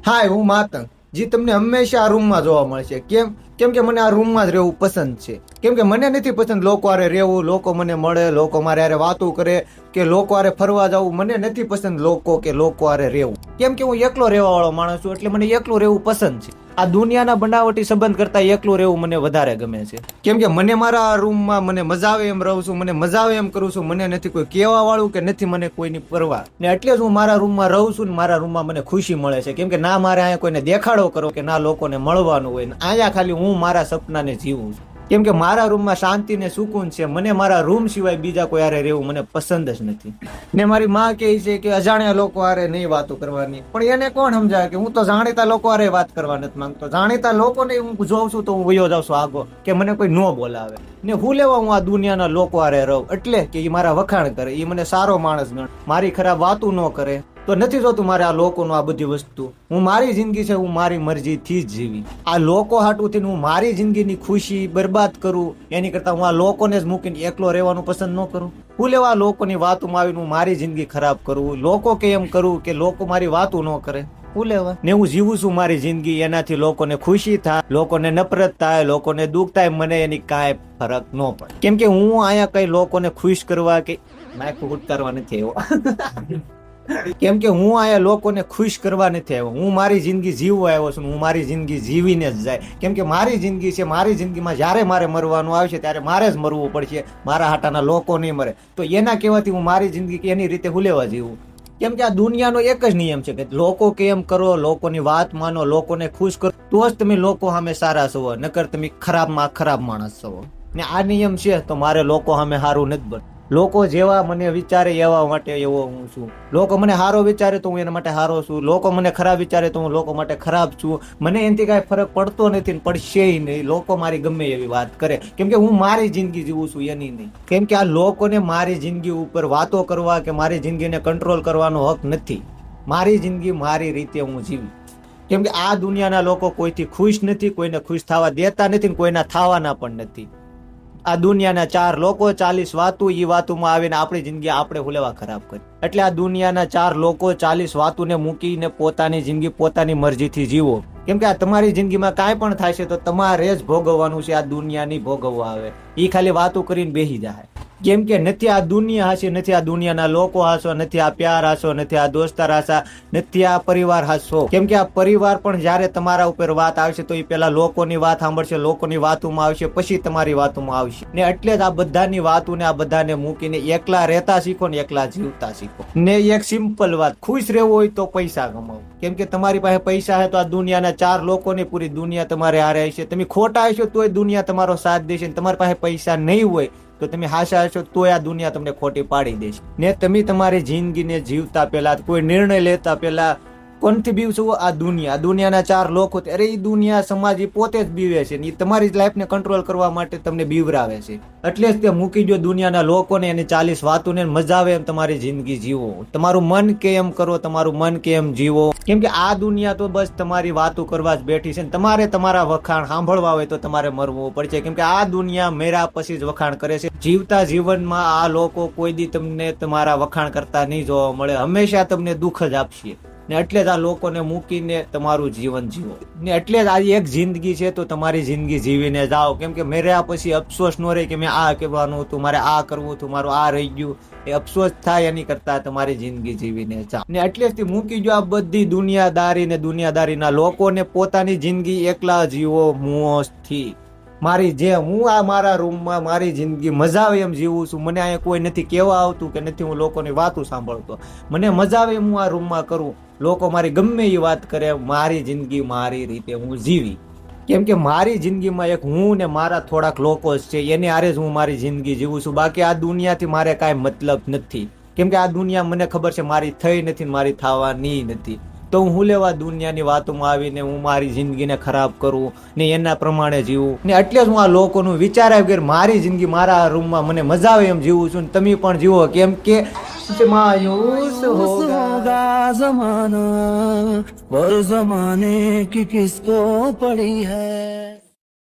હાય, હું માતંગ જે તમને હંમેશા આ રૂમમાં જોવા મળશે. કેમ કે મને આ રૂમમાં જ રહેવું પસંદ છે. કેમ કે મને નથી પસંદ લોકો હારે રહેવું, લોકો મને મળે, લોકો મારે હારે વાતો કરે કે લોકો હારે ફરવા જવું. મને નથી પસંદ લોકો હારે રહેવું. કેમ કે હું એકલો રહેવા વાળો માણસ છું, એટલે મને એકલું રહેવું પસંદ છે. આ દુનિયાના બનાવટી સંબંધ કરતા એકલું રહેવું મને વધારે ગમે છે. કેમ કે મને મારા રૂમમાં મને મજા આવે એમ રહું છું, મને મજા આવે એમ કરું છું. મને નથી કોઈ કહેવા વાળું કે નથી મને કોઈની પરવા, ને એટલે જ હું મારા રૂમમાં રહું છું ને મારા રૂમમાં મને ખુશી મળે છે. કેમ કે ના મારે અહીંયા કોઈને દેખાડો કરો કે ના લોકોને મળવાનું હોય ને અહીંયા ખાલી હું મારા સપનાને જીવું છું. કેમ કે મારા રૂમમાં શાંતિ ને સુકૂન છે. મને મારા રૂમ સિવાય બીજા કોઈ હારે રહેવું મને પસંદ જ નથી. ને મારી માં કહે છે કે અજાણ્યા લોકો હારે નહીં વાતો કરવાની, પણ એને કોણ સમજાવે કે હું તો જાણીતા લોકો હારે વાત કરવા નથી માંગતો. જાણીતા લોકોને હું જોઉં છું તો હું વયો જાઉં છું આગો, કે મને કોઈ ન બોલાવે. ને હું લેવા હું આ દુનિયાના લોકો હારે રહું, એટલે કે એ મારા વખાણ કરે, એ મને સારો માણસ ગણ, મારી ખરાબ વાતો ન કરે. તો નથી જોતું મારે આ લોકોનું આ બધી વસ્તુ. હું મારી જિંદગી છે, હું મારી મરજીથી જ જીવી. આ લોકો હાટુથી હું મારી જિંદગીની ખુશી બરબાદ કરું એની કરતા હું આ લોકોને જ મૂકીને એકલો રહેવાનું પસંદ ન કરું. હું લેવા લોકોની વાતોમાં આવીને હું મારી જિંદગી ખરાબ કરું, લોકો કે એમ કરું કે લોકો મારી વાતો ન કરે. હું લેવા ને હું જીવું છું મારી જિંદગી, એનાથી લોકોને ખુશી થાય, લોકોને નફરત થાય, લોકોને દુઃખ થાય, મને એની કાંઈ ફરક ન પડે. કેમ કે હું અહીંયા કઈ લોકોને ખુશ કરવા કે નાખું ઉતારવા નથી આવ્યો. કેમ કે હું અહીંયા લોકોને ખુશ કરવા નથી આવ્યો, હું મારી જિંદગી જીવવા આવ્યો છું. હું મારી જિંદગી જીવીને જ જાય. કેમ કે મારી જિંદગી છે, મારી જિંદગીમાં જ્યારે મારે મરવાનું આવશે ત્યારે મારે જ મરવું પડશે. મારા હાટાના લોકો નહીં મરે. તો એના કહેવાથી હું મારી જિંદગી એની રીતે હુલેવા જીવું. કેમ કે આ દુનિયાનો એક જ નિયમ છે કે લોકો કેમ કરો, લોકોની વાત માનો, લોકોને ખુશ કરો, તો જ તમે લોકો સામે સારા છો, નકર તમે ખરાબમાં ખરાબ માણસ છો. ને આ નિયમ છે તો મારે લોકો સામે સારું નથી બનવું. લોકો જેવા મને વિચારે એવા માટે એવો હું છું. લોકો મને સારો વિચારે તો હું એના માટે સારો છું, લોકો મને ખરાબ વિચારે તો હું લોકો માટે ખરાબ છું. મને એનાથી કાંઈ ફરક પડતો નથી ને પડશે નહીં. લોકો મારી ગમે એવી વાત કરે, કેમ કે હું મારી જિંદગી જીવું છું એની નહીં. કેમ કે આ લોકોને મારી જિંદગી ઉપર વાતો કરવા કે મારી જિંદગીને કંટ્રોલ કરવાનો હક નથી. મારી જિંદગી મારી રીતે હું જીવી. કેમ કે આ દુનિયાના લોકો કોઈથી ખુશ નથી, કોઈને ખુશ થવા દેતા નથી ને કોઈના થવાના પણ નથી. આ દુનિયાના 4 લોકો 40 વાતો, એ વાતોમાં આવીને આપણી જિંદગી આપણે હુલેવા ખરાબ કરી. એટલે આ દુનિયાના 4 લોકો 40 વાતોને મૂકીને પોતાની જિંદગી પોતાની મરજીથી જીવો. કેમ કે આ તમારી જિંદગીમાં કાંઈ પણ થાય છે તો તમારે જ ભોગવવાનું છે. આ દુનિયાની ભોગવવા આવે, એ ખાલી વાતો કરીને બેસી જાય. કેમ કે નથી આ દુનિયા હાશે, નથી આ દુનિયાના લોકો હાસો, નથી આ પ્યાર હાસો, નથી આ દોસ્તાર હાસા, નથી આ પરિવાર હાસો. કેમ કે આ પરિવાર પણ જ્યારે તમારા ઉપર વાત આવશે તો એ પેલા લોકોની વાત સાંભળશે, લોકોની વાતોમાં આવશે, પછી તમારી વાતોમાં આવશે. ને એટલે જ આ બધાની વાતોને આ બધાને મૂકીને એકલા રહેતા શીખો ને એકલા જીવતા શીખો. ને એક સિમ્પલ વાત, ખુશ રહેવું હોય તો પૈસા કમાવો. કેમ કે તમારી પાસે પૈસા હે તો આ દુનિયાના 4 લોકોની પૂરી દુનિયા તમારે હારે હશે. તમે ખોટા હશો તોય દુનિયા તમારો સાથ દેશે. તમારી પાસે પૈસા નહીં હોય તો તમે હાશા હશો તોય આ દુનિયા તમને ખોટી પાડી દેશે. ને તમે તમારી જિંદગીને જીવતા પહેલા, કોઈ નિર્ણય લેતા પહેલા કોનથી બીવશો? આ દુનિયાના 4 લોકો. અરે એ દુનિયા સમાજ એ પોતે જ બીવે છે, એ તમારી લાઈફને કંટ્રોલ કરવા માટે તમને બીવરાવે છે. એટલે જ તે મૂકી દો દુનિયાના લોકોને, એની 40 વાતોને, મજા આવે એમ તમારી જિંદગી જીવો. તમારું મન કે એમ કરો, તમારું મન કે એમ જીવો. કેમ કે આ દુનિયા તો બસ તમારી વાતો કરવા જ બેઠી છે. તમારે તમારા વખાણ સાંભળવા હોય તો તમારે મરવું પડશે. કેમ કે આ દુનિયા મેરા પછી જ વખાણ કરે છે. જીવતા જીવનમાં આ લોકો કોઈ દી તમને તમારા વખાણ કરતા નહીં જોવા મળે. હંમેશા તમને દુઃખ જ આપશે. ને એટલે જ આ લોકોને મૂકીને તમારું જીવન જીવો. ને એટલે જ આ એક જિંદગી છે તો તમારી જિંદગી જીવીને જાઓ. કેમ કે મેરે આ પછી અફસોસ ન રહે કે મેં આ કહેવાનું હતું, મારે આ કરવું હતું, મારું આ રહી ગયું. એ અફસોસ થાય એની કરતા તમારી જિંદગી જીવીને જાઓ. ને એટલે જ મૂકી જો આ બધી દુનિયાદારી ને દુનિયાદારીના લોકોને, પોતાની જિંદગી એકલા જીવો મોજથી. મારી જે હું આ મારા રૂમમાં મારી જિંદગી મજા આવે એમ જીવું છું. મને અહીંયા કોઈ નથી કહેવા આવતું કે નથી હું લોકોની વાતો સાંભળતો. મને મજા આવે એમ હું આ રૂમમાં કરું. લોકો મારી ગમે એ વાત કરે, મારી જિંદગી મારી રીતે હું જીવી. કેમ કે મારી જિંદગીમાં એક હું ને મારા થોડાક લોકો છે, એને આરે જ હું મારી જિંદગી જીવું છું. બાકી આ દુનિયાથી મારે કાંઈ મતલબ નથી. કેમ કે આ દુનિયા મને ખબર છે મારી થઈ નથી, મારી થવાની નથી. તો હું લેવા દુનિયાની વાતોમાં આવીને હું મારી જિંદગીને ખરાબ કરું ને એના પ્રમાણે જીવું. ને એટલે જ હું આ લોકોનું વિચાર્યા વગર મારી જિંદગી મારા રૂમમાં મને મજા આવે એમ જીવું છું. તમે પણ જીવો. કેમ કે मायूस होगा ज़माना और ज़माने की किसको पड़ी है।